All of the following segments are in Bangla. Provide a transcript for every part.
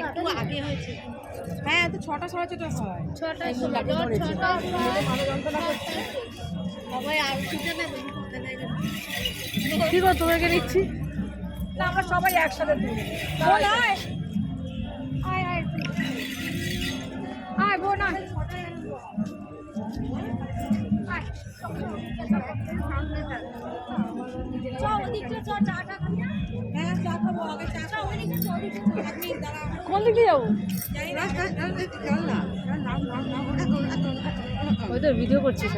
একটু আগে হয়েছে। হ্যাঁ তো 6টা 6:30 হয়। 6টা সবাই আরতিতে না কি গো তোমাকে নিচ্ছি না আমরা সবাই একসাথে দিই। বোন আয় আয় আয় আয় বোন আয় আয় চল ওদিকে চল চাটা খাবি না? হ্যাঁ চা খাবো আগে চা খাবো। কোন দিক দিয়ে যাবো ওই তো ভিডিও করছিস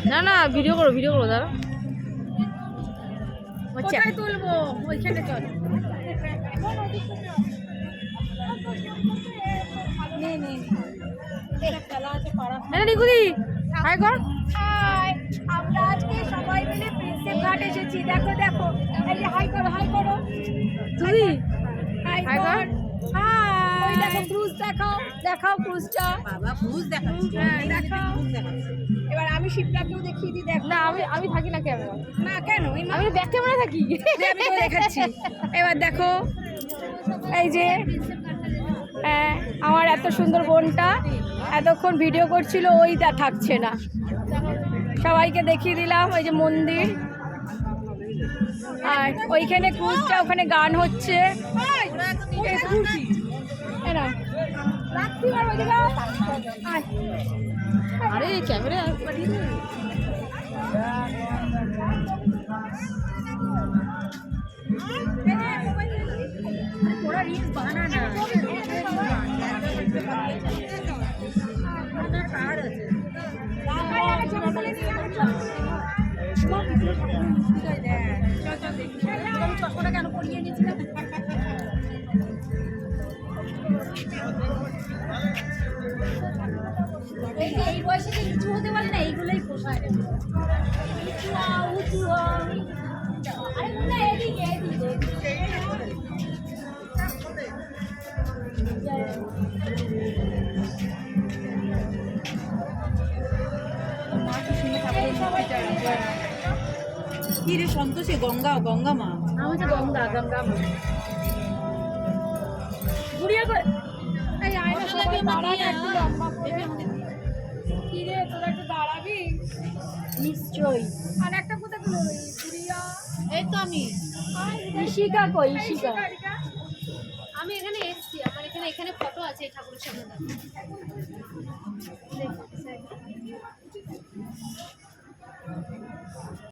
না না ভিডিও করো দাদা কোথায় তুলবো ওইখানে চল হাই কর হাই আমরা আজকে সবাই মিলে প্রিন্সেপ ঘাট এসেছি দেখো দেখো এই যে হাই করো তুই হাই কর হাই দেখো ক্রুজ দেখাও ক্রুজটা বাবা ক্রুজ দেখাচ্ছি। হ্যাঁ দেখাও এবার আমি শিপটাকেও দেখিয়ে দিই দেখ না আমি থাকি না ক্যামেরা না কেন আমি ব্যাক ক্যামেরা থাকি আমি তো দেখাচ্ছি এবার দেখো এই যে আমার এত সুন্দর বোনটা এতক্ষণ ভিডিও করছিল ওই থাকছে না সবাইকে দেখিয়ে দিলাম ওই যে মন্দির আর ওইখানে ক্রুজটা ওখানে গান হচ্ছে আরে ক্যামেরা ওরা রিলস বানানা চশমাটা কেন পরিয়ে নিয়েছিলাম এই বয়সে কিছু হতে পারে না এইগুলোই পোষায় কি রে সন্তোষী গঙ্গা মা আমি তো গঙ্গা মা গুড়িয়া করে এই আয়না সবাই দাঁড়ান একটু লম্বা করে কি রে তোরা একটু দাঁড়াবি নিশ্চয়ই আর একটা কোথায় গেল গুড়িয়া এই তো আমি ঈশিকা কই ঈশিকা আমি এখানে এসেছি আমার এখানে ফটো আছে এই ঠাকুরের সামনে